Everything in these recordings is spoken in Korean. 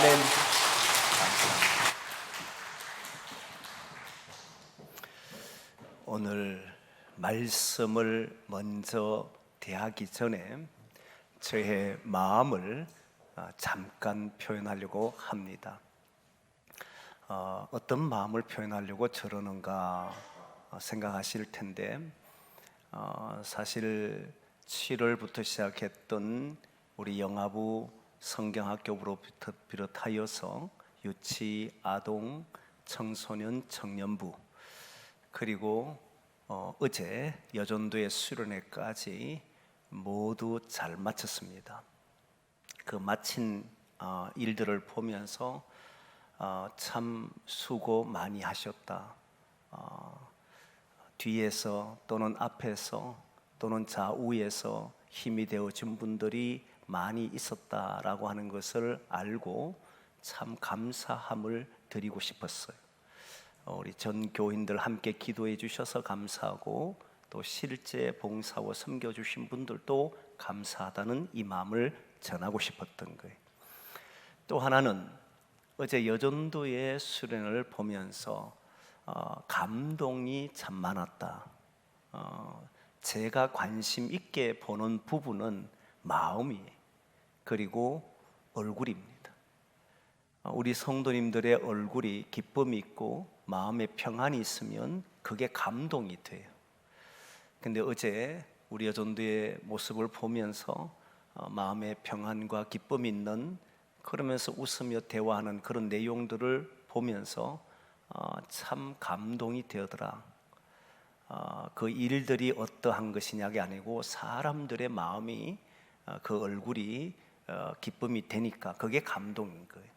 아멘. 감사합니다. 오늘 말씀을 먼저 대하기 전에 저의 마음을 잠깐 표현하려고 합니다. 어떤 마음을 표현하려고 저러는가 생각하실 텐데, 사실 7월부터 시작했던 우리 영아부 성경학교부로부터 비롯하여서 유치, 아동, 청소년, 청년부, 그리고 어제 여전도의 수련회까지 모두 잘 마쳤습니다. 그 마친 일들을 보면서 참 수고 많이 하셨다. 뒤에서 또는 앞에서 또는 좌우에서 힘이 되어준 분들이 많이 있었다라고 하는 것을 알고 참 감사함을 드리고 싶었어요. 우리 전 교인들 함께 기도해 주셔서 감사하고, 또 실제 봉사와 섬겨주신 분들도 감사하다는 이 마음을 전하고 싶었던 거예요. 또 하나는 어제 여전도의 수련을 보면서 감동이 참 많았다. 제가 관심 있게 보는 부분은 마음이, 그리고 얼굴입니다. 우리 성도님들의 얼굴이 기쁨이 있고 마음에 평안이 있으면 그게 감동이 돼요. 근데 어제 우리 여전도의 모습을 보면서 마음에 평안과 기쁨이 있는, 그러면서 웃으며 대화하는 그런 내용들을 보면서 참 감동이 되더라. 그 일들이 어떠한 것이냐가 아니고 사람들의 마음이, 그 얼굴이 기쁨이 되니까 그게 감동인 거예요.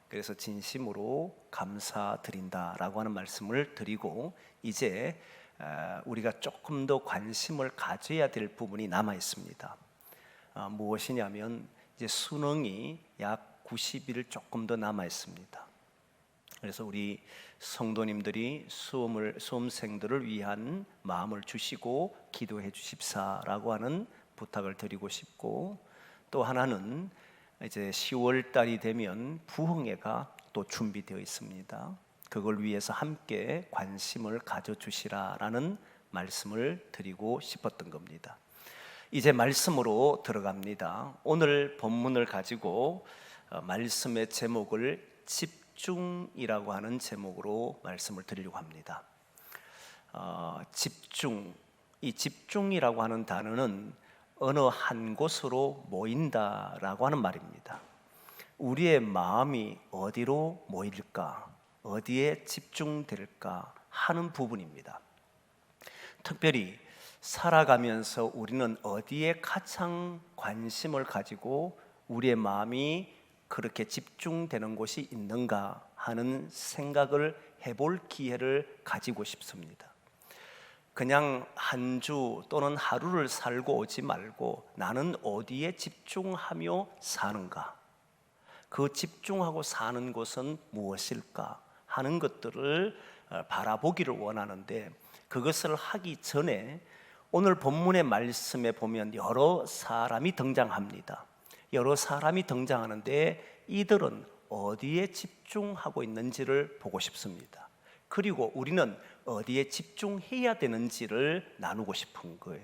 그래서 진심으로 감사드린다라고 하는 말씀을 드리고, 이제 우리가 조금 더 관심을 가져야 될 부분이 남아 있습니다. 무엇이냐면 이제 수능이 약 90일 조금 더 남아 있습니다. 그래서 우리 성도님들이 수험생들을 위한 마음을 주시고 기도해 주십사라고 하는 부탁을 드리고 싶고, 또 하나는 이제 10월 달이 되면 부흥회가 또 준비되어 있습니다. 그걸 위해서 함께 관심을 가져주시라라는 말씀을 드리고 싶었던 겁니다. 이제 말씀으로 들어갑니다. 오늘 본문을 가지고 말씀의 제목을 집중이라고 하는 제목으로 말씀을 드리려고 합니다. 집중, 이 집중이라고 하는 단어는 어느 한 곳으로 모인다라고 하는 말입니다. 우리의 마음이 어디로 모일까, 어디에 집중될까 하는 부분입니다. 특별히 살아가면서 우리는 어디에 가장 관심을 가지고 우리의 마음이 그렇게 집중되는 곳이 있는가 하는 생각을 해볼 기회를 가지고 싶습니다. 그냥 한 주 또는 하루를 살고 오지 말고 나는 어디에 집중하며 사는가, 그 집중하고 사는 곳은 무엇일까 하는 것들을 바라보기를 원하는데, 그것을 하기 전에 오늘 본문의 말씀에 보면 여러 사람이 등장합니다. 여러 사람이 등장하는데 이들은 어디에 집중하고 있는지를 보고 싶습니다. 그리고 우리는 어디에 집중해야 되는지를 나누고 싶은 거예요.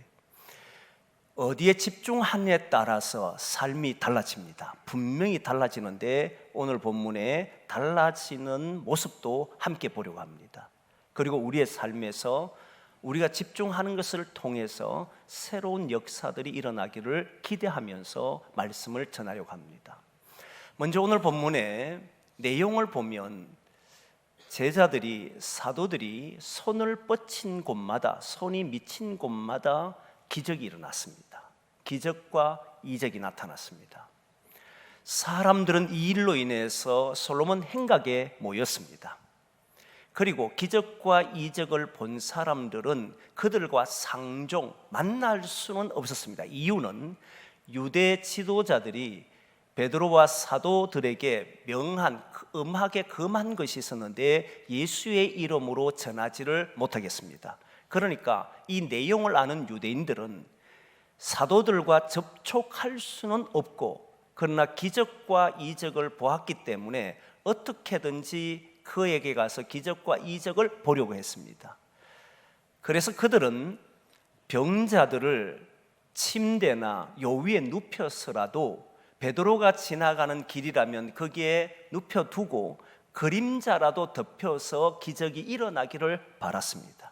어디에 집중하느냐에 따라서 삶이 달라집니다. 분명히 달라지는데 오늘 본문에 달라지는 모습도 함께 보려고 합니다. 그리고 우리의 삶에서 우리가 집중하는 것을 통해서 새로운 역사들이 일어나기를 기대하면서 말씀을 전하려고 합니다. 먼저 오늘 본문의 내용을 보면 제자들이, 사도들이 손을 뻗친 곳마다, 손이 미친 곳마다 기적이 일어났습니다. 기적과 이적이 나타났습니다. 사람들은 이 일로 인해서 솔로몬 행각에 모였습니다. 그리고 기적과 이적을 본 사람들은 그들과 상종, 만날 수는 없었습니다. 이유는 유대 지도자들이 베드로와 사도들에게 명한, 음하게 금한 것이 있었는데 예수의 이름으로 전하지를 못하겠습니다. 그러니까 이 내용을 아는 유대인들은 사도들과 접촉할 수는 없고 그러나 기적과 이적을 보았기 때문에 어떻게든지 그에게 가서 기적과 이적을 보려고 했습니다. 그래서 그들은 병자들을 침대나 요 위에 눕혀서라도 베드로가 지나가는 길이라면 거기에 눕혀두고 그림자라도 덮여서 기적이 일어나기를 바랐습니다.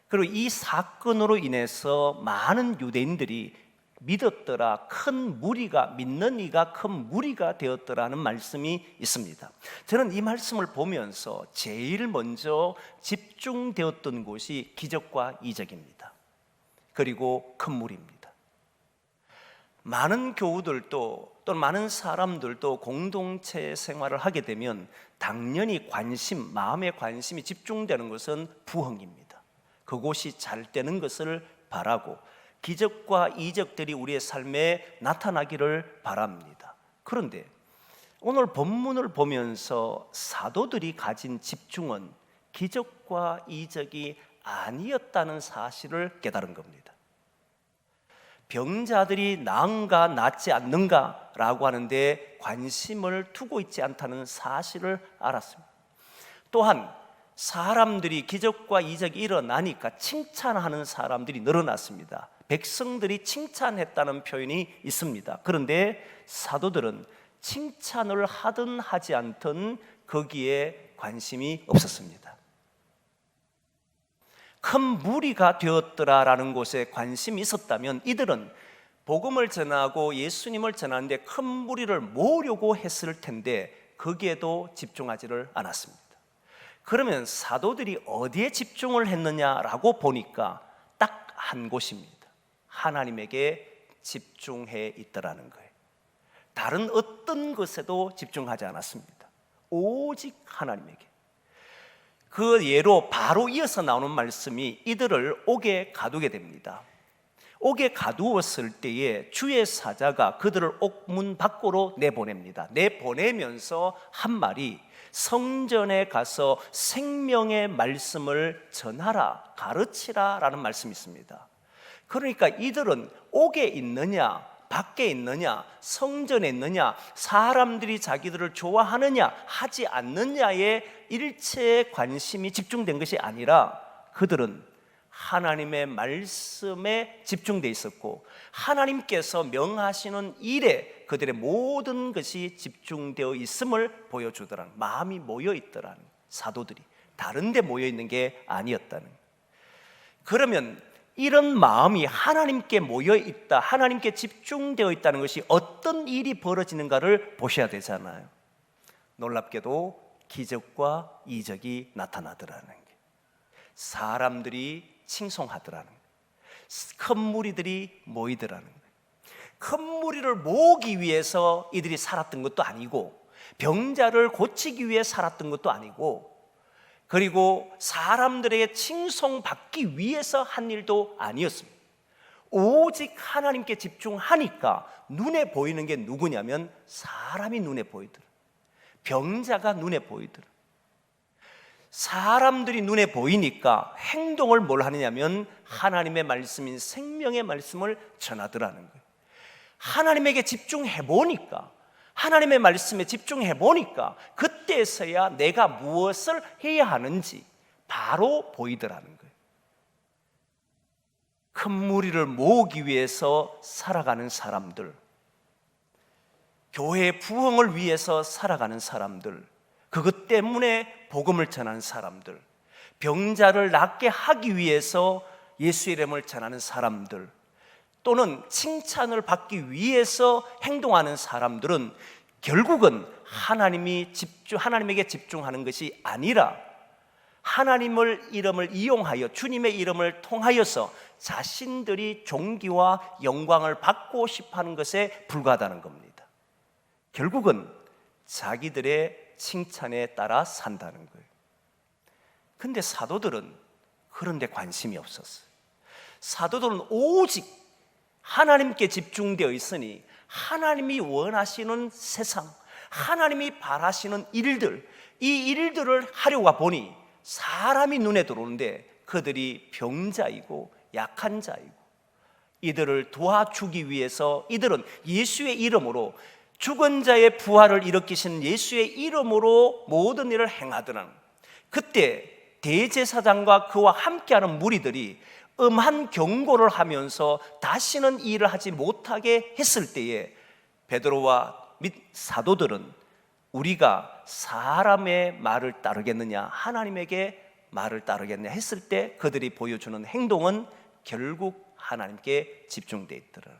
그리고 이 사건으로 인해서 많은 유대인들이 믿었더라, 큰 무리가, 믿는 이가 큰 무리가 되었더라는 말씀이 있습니다. 저는 이 말씀을 보면서 제일 먼저 집중되었던 곳이 기적과 이적입니다. 그리고 큰 무리입니다. 많은 교우들도 또는 많은 사람들도 공동체 생활을 하게 되면 당연히 마음의 관심이 집중되는 것은 부흥입니다. 그곳이 잘 되는 것을 바라고 기적과 이적들이 우리의 삶에 나타나기를 바랍니다. 그런데 오늘 본문을 보면서 사도들이 가진 집중은 기적과 이적이 아니었다는 사실을 깨달은 겁니다. 병자들이 나은가 낫지 않는가 라고 하는데 관심을 두고 있지 않다는 사실을 알았습니다. 또한 사람들이 기적과 이적이 일어나니까 칭찬하는 사람들이 늘어났습니다. 백성들이 칭찬했다는 표현이 있습니다. 그런데 사도들은 칭찬을 하든 하지 않든 거기에 관심이 없었습니다. 큰 무리가 되었더라라는 곳에 관심이 있었다면 이들은 복음을 전하고 예수님을 전하는데 큰 무리를 모으려고 했을 텐데 거기에도 집중하지를 않았습니다. 그러면 사도들이 어디에 집중을 했느냐라고 보니까 딱 한 곳입니다. 하나님에게 집중해 있더라는 거예요. 다른 어떤 것에도 집중하지 않았습니다. 오직 하나님에게. 그 예로 바로 이어서 나오는 말씀이 이들을 옥에 가두게 됩니다. 옥에 가두었을 때에 주의 사자가 그들을 옥문 밖으로 내보냅니다. 내보내면서 한 말이 성전에 가서 생명의 말씀을 전하라, 가르치라 라는 말씀이 있습니다. 그러니까 이들은 옥에 있느냐 밖에 있느냐, 성전에 있느냐, 사람들이 자기들을 좋아하느냐 하지 않느냐에 일체의 관심이 집중된 것이 아니라 그들은 하나님의 말씀에 집중되어 있었고 하나님께서 명하시는 일에 그들의 모든 것이 집중되어 있음을 보여주더라는, 마음이 모여있더라는, 사도들이 다른 데 모여있는 게 아니었다는. 그러면 이런 마음이 하나님께 모여있다, 하나님께 집중되어 있다는 것이 어떤 일이 벌어지는가를 보셔야 되잖아요. 놀랍게도 기적과 이적이 나타나더라는 게, 사람들이 칭송하더라는 게, 큰 무리들이 모이더라는 게, 큰 무리를 모으기 위해서 이들이 살았던 것도 아니고 병자를 고치기 위해 살았던 것도 아니고 그리고 사람들에게 칭송받기 위해서 한 일도 아니었습니다. 오직 하나님께 집중하니까 눈에 보이는 게 누구냐면 사람이 눈에 보이더라, 병자가 눈에 보이더라. 사람들이 눈에 보이니까 행동을 뭘 하느냐면 하나님의 말씀인 생명의 말씀을 전하더라는 거예요. 하나님에게 집중해 보니까, 하나님의 말씀에 집중해 보니까 그때서야 내가 무엇을 해야 하는지 바로 보이더라는 거예요. 큰 무리를 모으기 위해서 살아가는 사람들, 교회의 부흥을 위해서 살아가는 사람들, 그것 때문에 복음을 전하는 사람들, 병자를 낫게 하기 위해서 예수의 이름을 전하는 사람들, 또는 칭찬을 받기 위해서 행동하는 사람들은 결국은 하나님에게 집중하는 것이 아니라 하나님의 이름을 이용하여 주님의 이름을 통하여서 자신들이 존귀와 영광을 받고 싶어하는 것에 불과하다는 겁니다. 결국은 자기들의 칭찬에 따라 산다는 거예요. 근데 사도들은 그런 데 관심이 없었어요. 사도들은 오직 하나님께 집중되어 있으니 하나님이 원하시는 세상, 하나님이 바라시는 일들, 이 일들을 하려고 보니 사람이 눈에 들어오는데 그들이 병자이고 약한 자이고 이들을 도와주기 위해서 이들은 예수의 이름으로 죽은 자의 부활을 일으키신 예수의 이름으로 모든 일을 행하더라. 그때 대제사장과 그와 함께하는 무리들이 엄한 경고를 하면서 다시는 이 일을 하지 못하게 했을 때에 베드로와 및 사도들은 우리가 사람의 말을 따르겠느냐 하나님에게 말을 따르겠느냐 했을 때 그들이 보여주는 행동은 결국 하나님께 집중되어 있더라.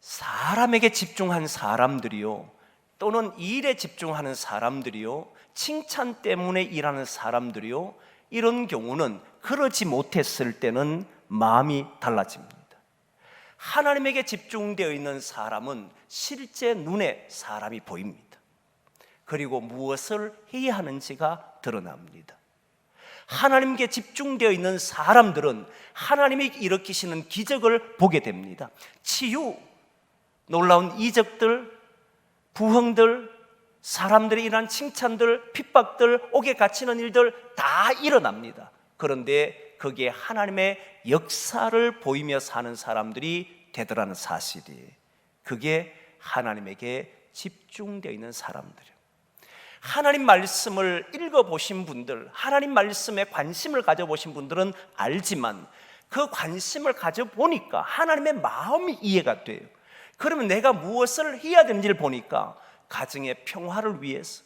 사람에게 집중한 사람들이요, 또는 일에 집중하는 사람들이요, 칭찬 때문에 일하는 사람들이요, 이런 경우는 그러지 못했을 때는 마음이 달라집니다. 하나님에게 집중되어 있는 사람은 실제 눈에 사람이 보입니다. 그리고 무엇을 해야 하는지가 드러납니다. 하나님께 집중되어 있는 사람들은 하나님이 일으키시는 기적을 보게 됩니다. 치유, 놀라운 이적들, 부흥들, 사람들이 일어난 칭찬들, 핍박들, 옥에 갇히는 일들 다 일어납니다. 그런데 거기에 하나님의 역사를 보이며 사는 사람들이 되더라는 사실이, 그게 하나님에게 집중되어 있는 사람들이에요. 하나님 말씀을 읽어보신 분들, 하나님 말씀에 관심을 가져보신 분들은 알지만 그 관심을 가져보니까 하나님의 마음이 이해가 돼요. 그러면 내가 무엇을 해야 되는지를 보니까 가정의 평화를 위해서,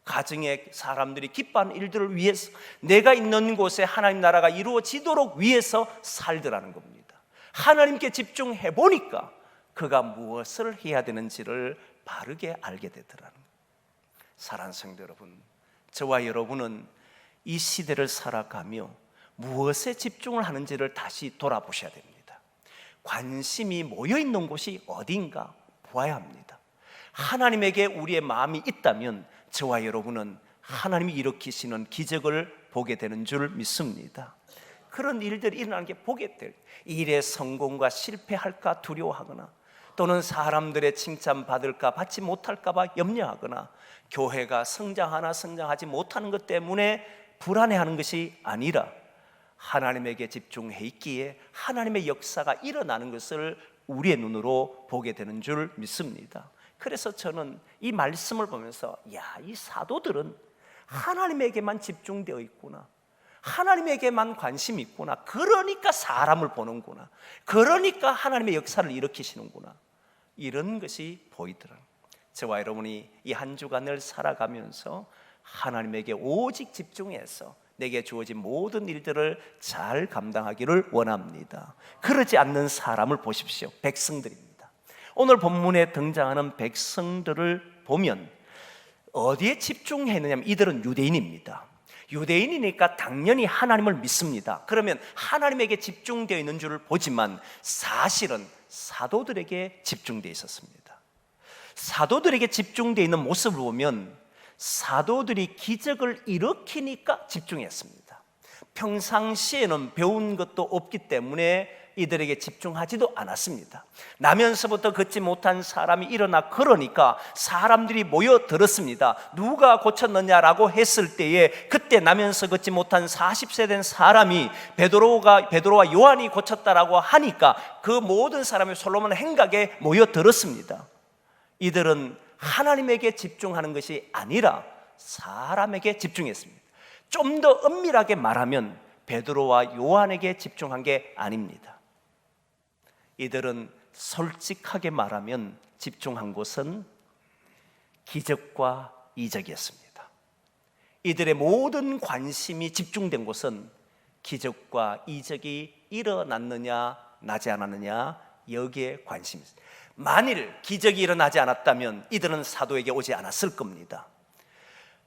가정의 사람들이 기뻐하는 일들을 위해서, 내가 있는 곳에 하나님 나라가 이루어지도록 위해서 살더라는 겁니다. 하나님께 집중해 보니까 그가 무엇을 해야 되는지를 바르게 알게 되더라는 거예요. 사랑하는 성도 여러분, 저와 여러분은 이 시대를 살아가며 무엇에 집중을 하는지를 다시 돌아보셔야 됩니다. 관심이 모여있는 곳이 어딘가 보아야 합니다. 하나님에게 우리의 마음이 있다면 저와 여러분은 하나님이 일으키시는 기적을 보게 되는 줄 믿습니다. 그런 일들이 일어나는 게 보게 될, 일의 성공과 실패할까 두려워하거나, 또는 사람들의 칭찬 받을까 받지 못할까 봐 염려하거나, 교회가 성장하나 성장하지 못하는 것 때문에 불안해하는 것이 아니라 하나님에게 집중해 있기에 하나님의 역사가 일어나는 것을 우리의 눈으로 보게 되는 줄 믿습니다. 그래서 저는 이 말씀을 보면서 이 사도들은 하나님에게만 집중되어 있구나, 하나님에게만 관심이 있구나, 그러니까 사람을 보는구나, 그러니까 하나님의 역사를 일으키시는구나, 이런 것이 보이더라고요. 저와 여러분이 이 한 주간을 살아가면서 하나님에게 오직 집중해서 내게 주어진 모든 일들을 잘 감당하기를 원합니다. 그러지 않는 사람을 보십시오. 백성들입니다. 오늘 본문에 등장하는 백성들을 보면 어디에 집중했느냐면 이들은 유대인입니다. 유대인이니까 당연히 하나님을 믿습니다. 그러면 하나님에게 집중되어 있는 줄 보지만 사실은 사도들에게 집중되어 있었습니다. 사도들에게 집중되어 있는 모습을 보면 사도들이 기적을 일으키니까 집중했습니다. 평상시에는 배운 것도 없기 때문에 이들에게 집중하지도 않았습니다. 나면서부터 걷지 못한 사람이 일어나 그러니까 사람들이 모여들었습니다. 누가 고쳤느냐라고 했을 때에 그때 나면서 걷지 못한 40세 된 사람이 베드로와 요한이 고쳤다라고 하니까 그 모든 사람이 솔로몬 행각에 모여들었습니다. 이들은 하나님에게 집중하는 것이 아니라 사람에게 집중했습니다. 좀 더 엄밀하게 말하면 베드로와 요한에게 집중한 게 아닙니다. 이들은 솔직하게 말하면 집중한 곳은 기적과 이적이었습니다. 이들의 모든 관심이 집중된 곳은 기적과 이적이 일어났느냐 나지 않았느냐, 여기에 관심이 있습니다. 만일 기적이 일어나지 않았다면 이들은 사도에게 오지 않았을 겁니다.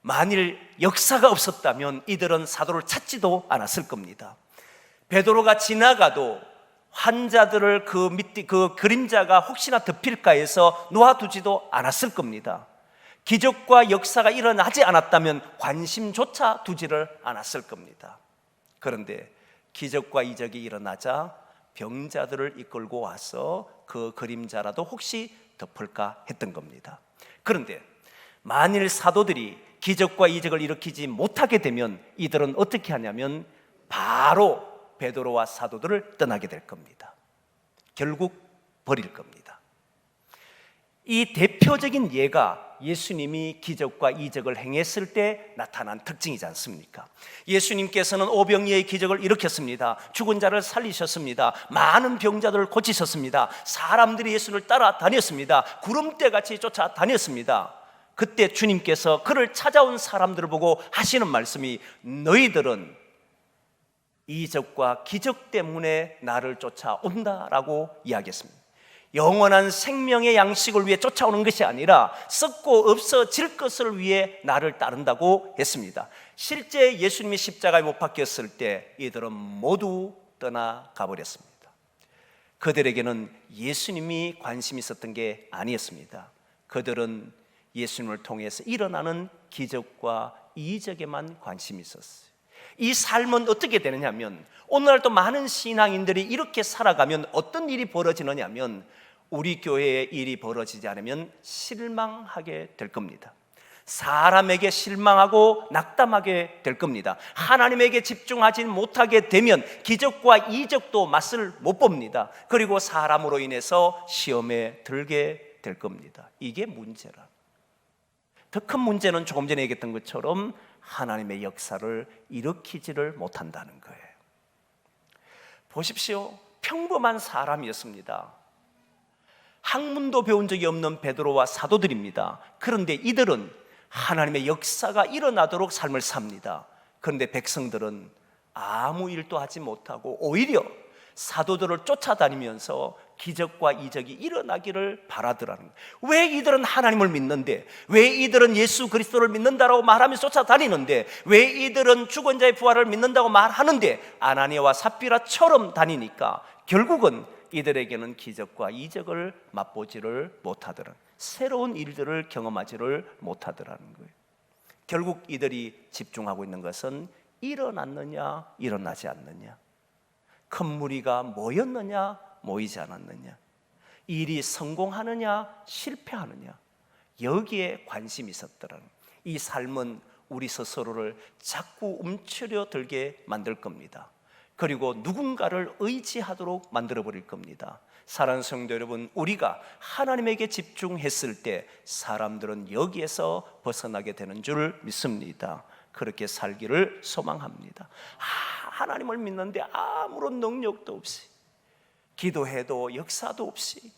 만일 역사가 없었다면 이들은 사도를 찾지도 않았을 겁니다. 베드로가 지나가도 환자들을 그 그림자가 혹시나 덮일까 해서 놓아두지도 않았을 겁니다. 기적과 역사가 일어나지 않았다면 관심조차 두지를 않았을 겁니다. 그런데 기적과 이적이 일어나자 병자들을 이끌고 와서 그 그림자라도 혹시 덮을까 했던 겁니다. 그런데 만일 사도들이 기적과 이적을 일으키지 못하게 되면 이들은 어떻게 하냐면 바로 베드로와 사도들을 떠나게 될 겁니다. 결국 버릴 겁니다. 이 대표적인 예가 예수님이 기적과 이적을 행했을 때 나타난 특징이지 않습니까? 예수님께서는 오병이의 기적을 일으켰습니다. 죽은 자를 살리셨습니다. 많은 병자들을 고치셨습니다. 사람들이 예수를 따라다녔습니다. 구름대같이 쫓아다녔습니다. 그때 주님께서 그를 찾아온 사람들을 보고 하시는 말씀이 너희들은 이적과 기적 때문에 나를 쫓아온다라고 이야기했습니다. 영원한 생명의 양식을 위해 쫓아오는 것이 아니라 썩고 없어질 것을 위해 나를 따른다고 했습니다. 실제 예수님이 십자가에 못 박혔을 때 이들은 모두 떠나가 버렸습니다. 그들에게는 예수님이 관심이 있었던 게 아니었습니다. 그들은 예수님을 통해서 일어나는 기적과 이적에만 관심이 있었어요. 이 삶은 어떻게 되느냐면 오늘날도 많은 신앙인들이 이렇게 살아가면 어떤 일이 벌어지느냐면 우리 교회에 일이 벌어지지 않으면 실망하게 될 겁니다. 사람에게 실망하고 낙담하게 될 겁니다. 하나님에게 집중하지 못하게 되면 기적과 이적도 맛을 못 봅니다. 그리고 사람으로 인해서 시험에 들게 될 겁니다. 이게 문제라. 더 큰 문제는 조금 전에 얘기했던 것처럼 하나님의 역사를 일으키지를 못한다는 거예요. 보십시오. 평범한 사람이었습니다. 학문도 배운 적이 없는 베드로와 사도들입니다. 그런데 이들은 하나님의 역사가 일어나도록 삶을 삽니다. 그런데 백성들은 아무 일도 하지 못하고 오히려 사도들을 쫓아다니면서 기적과 이적이 일어나기를 바라더라는 거예요. 왜 이들은 하나님을 믿는데, 왜 이들은 예수 그리스도를 믿는다라고 말하면서 쫓아다니는데, 왜 이들은 죽은 자의 부활을 믿는다고 말하는데 아나니아와 삽비라처럼 다니니까 결국은 이들에게는 기적과 이적을 맛보지를 못하더라는, 새로운 일들을 경험하지를 못하더라는 거예요. 결국 이들이 집중하고 있는 것은 일어났느냐 일어나지 않느냐, 큰 무리가 모였느냐 모이지 않았느냐, 일이 성공하느냐 실패하느냐, 여기에 관심이 있었더라는 거예요. 이 삶은 우리 스스로를 자꾸 움츠려 들게 만들 겁니다. 그리고 누군가를 의지하도록 만들어버릴 겁니다. 사랑하는 성도 여러분, 우리가 하나님에게 집중했을 때 사람들은 여기에서 벗어나게 되는 줄 믿습니다. 그렇게 살기를 소망합니다. 하나님을 믿는데 아무런 능력도 없이, 기도해도 역사도 없이,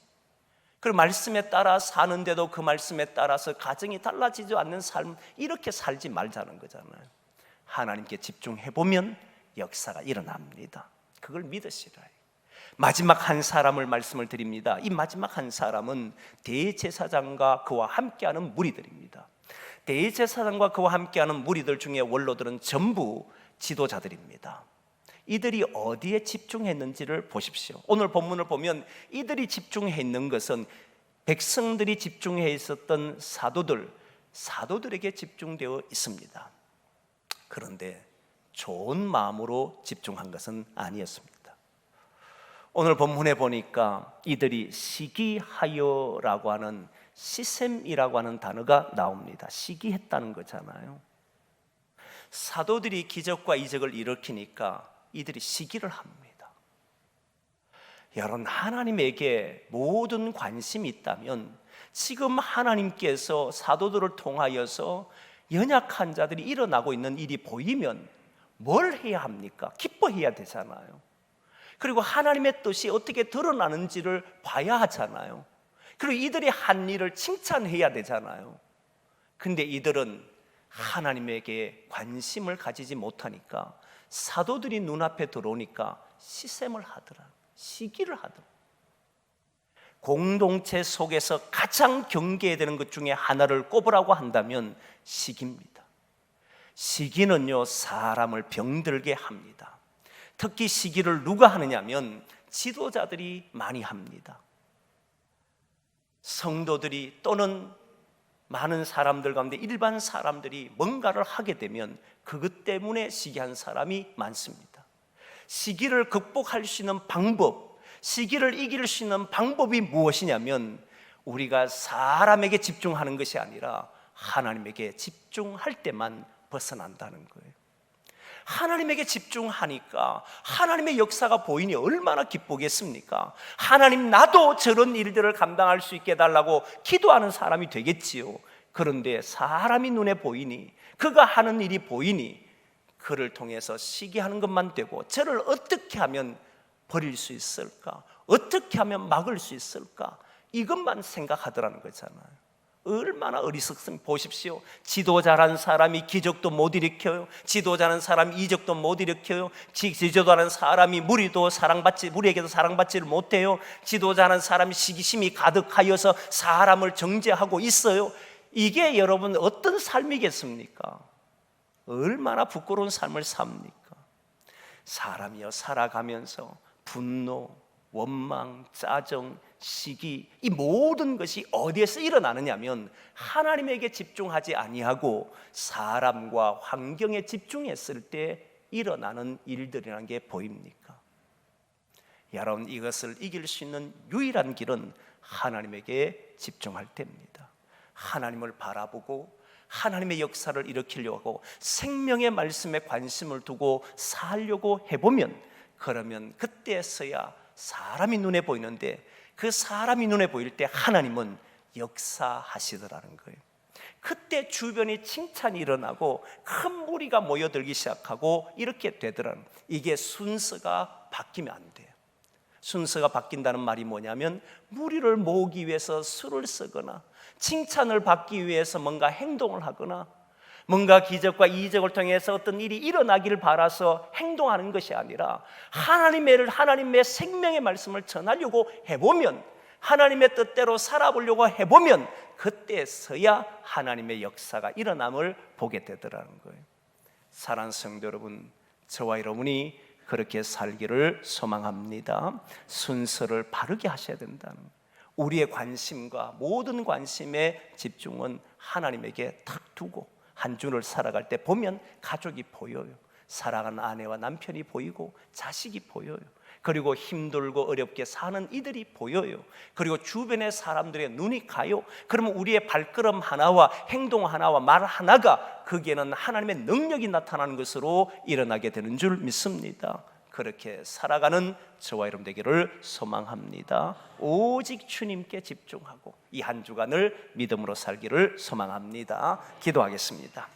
그 말씀에 따라 사는데도 그 말씀에 따라서 가정이 달라지지 않는 삶, 이렇게 살지 말자는 거잖아요. 하나님께 집중해보면 역사가 일어납니다. 그걸 믿으시라. 마지막 한 사람을 말씀을 드립니다. 이 마지막 한 사람은 대제사장과 그와 함께하는 무리들입니다. 대제사장과 그와 함께하는 무리들 중에 원로들은 전부 지도자들입니다. 이들이 어디에 집중했는지를 보십시오. 오늘 본문을 보면 이들이 집중해 있는 것은 백성들이 집중해 있었던 사도들에게 집중되어 있습니다. 그런데 좋은 마음으로 집중한 것은 아니었습니다. 오늘 본문에 보니까 이들이 시기하여라고 하는, 시셈이라고 하는 단어가 나옵니다. 시기했다는 거잖아요. 사도들이 기적과 이적을 일으키니까 이들이 시기를 합니다. 여러분, 하나님에게 모든 관심이 있다면 지금 하나님께서 사도들을 통하여서 연약한 자들이 일어나고 있는 일이 보이면 뭘 해야 합니까? 기뻐해야 되잖아요. 그리고 하나님의 뜻이 어떻게 드러나는지를 봐야 하잖아요. 그리고 이들이 한 일을 칭찬해야 되잖아요. 근데 이들은 하나님에게 관심을 가지지 못하니까 사도들이 눈앞에 들어오니까 시샘을 하더라, 시기를 하더라. 공동체 속에서 가장 경계해야 되는 것 중에 하나를 꼽으라고 한다면 시기입니다. 시기는요, 사람을 병들게 합니다. 특히 시기를 누가 하느냐면 지도자들이 많이 합니다. 성도들이 또는 많은 사람들 가운데 일반 사람들이 뭔가를 하게 되면 그것 때문에 시기한 사람이 많습니다. 시기를 극복할 수 있는 방법, 시기를 이길 수 있는 방법이 무엇이냐면 우리가 사람에게 집중하는 것이 아니라 하나님에게 집중할 때만 벗어난다는 거예요. 하나님에게 집중하니까 하나님의 역사가 보이니 얼마나 기쁘겠습니까? 하나님, 나도 저런 일들을 감당할 수 있게 해달라고 기도하는 사람이 되겠지요. 그런데 사람이 눈에 보이니, 그가 하는 일이 보이니 그를 통해서 시기하는 것만 되고, 저를 어떻게 하면 버릴 수 있을까? 어떻게 하면 막을 수 있을까? 이것만 생각하더라는 거잖아요. 얼마나 어리석습니까? 보십시오. 지도자라는 사람이 기적도 못 일으켜요. 지도자라는 사람이 이적도 못 일으켜요. 지도자라는 사람이 무리에게도 사랑받지를 못해요. 지도자라는 사람이 시기심이 가득하여서 사람을 정죄하고 있어요. 이게 여러분 어떤 삶이겠습니까? 얼마나 부끄러운 삶을 삽니까? 사람이여 살아가면서 분노, 원망, 짜증, 시기, 이 모든 것이 어디에서 일어나느냐면 하나님에게 집중하지 아니하고 사람과 환경에 집중했을 때 일어나는 일들이라는 게 보입니까? 여러분, 이것을 이길 수 있는 유일한 길은 하나님에게 집중할 때입니다. 하나님을 바라보고 하나님의 역사를 일으키려고 하고 생명의 말씀에 관심을 두고 살려고 해보면, 그러면 그때서야 사람이 눈에 보이는데, 그 사람이 눈에 보일 때 하나님은 역사하시더라는 거예요. 그때 주변에 칭찬이 일어나고 큰 무리가 모여들기 시작하고 이렇게 되더라는 거예요. 이게 순서가 바뀌면 안 돼요. 순서가 바뀐다는 말이 뭐냐면, 무리를 모으기 위해서 수를 쓰거나 칭찬을 받기 위해서 뭔가 행동을 하거나 뭔가 기적과 이적을 통해서 어떤 일이 일어나기를 바라서 행동하는 것이 아니라 하나님의 생명의 말씀을 전하려고 해보면, 하나님의 뜻대로 살아보려고 해보면 그때서야 하나님의 역사가 일어남을 보게 되더라는 거예요. 사랑하는 성도 여러분, 저와 여러분이 그렇게 살기를 소망합니다. 순서를 바르게 하셔야 된다는 거예요. 우리의 관심과 모든 관심의 집중은 하나님에게 탁 두고 한 주를 살아갈 때 보면 가족이 보여요. 사랑하는 아내와 남편이 보이고 자식이 보여요. 그리고 힘들고 어렵게 사는 이들이 보여요. 그리고 주변의 사람들의 눈이 가요. 그러면 우리의 발걸음 하나와 행동 하나와 말 하나가 거기에는 하나님의 능력이 나타나는 것으로 일어나게 되는 줄 믿습니다. 그렇게 살아가는 저와 여러분 되기를 소망합니다. 오직 주님께 집중하고 이 한 주간을 믿음으로 살기를 소망합니다. 기도하겠습니다.